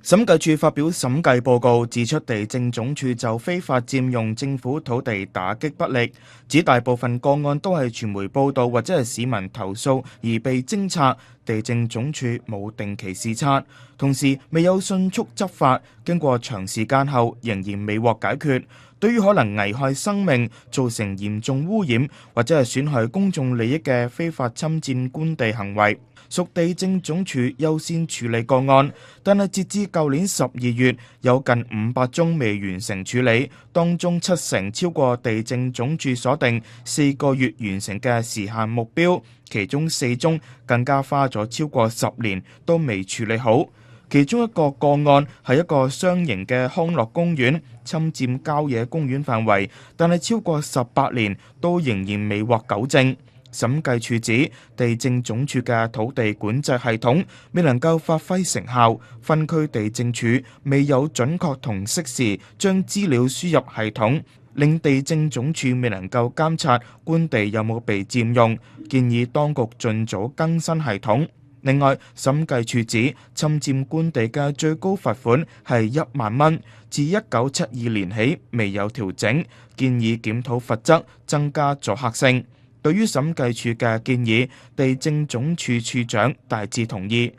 審計署發表審計報告，指出地政總署就非法佔用政府土地打擊不力，指大部分個案都係傳媒報道或者係市民投訴而被偵察，地政總署冇定期視察，同時未有迅速執法，經過長時間後仍然未獲解決。對於可能危害生命、造成嚴重污染或者係損害公眾利益嘅非法侵佔官地行為，屬地政總署優先處理個案，但係截至舊年12月，有近500宗未完成處理，當中70%超過地政總署所定4個月完成嘅時限目標，其中4宗更加花咗超過10年都未處理好。其中一個個案係一個雙型嘅康樂公園，侵佔郊野公園範圍，但係超過18年都仍然未獲糾正。審計署指地政總署嘅土地管制系統未能夠發揮成效，分區地政署未有準確同適時將資料輸入系統，令地政總署未能夠監察官地有冇被佔用，建議當局盡早更新系統。另外，審計署指侵佔官地嘅最高罰款係1萬蚊，自1972年起未有調整，建議檢討罰則，增加阻嚇性。對於審計署嘅建議，地政總署署長大致同意。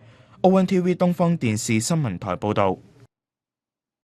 ONTV 東方電視新聞台報導。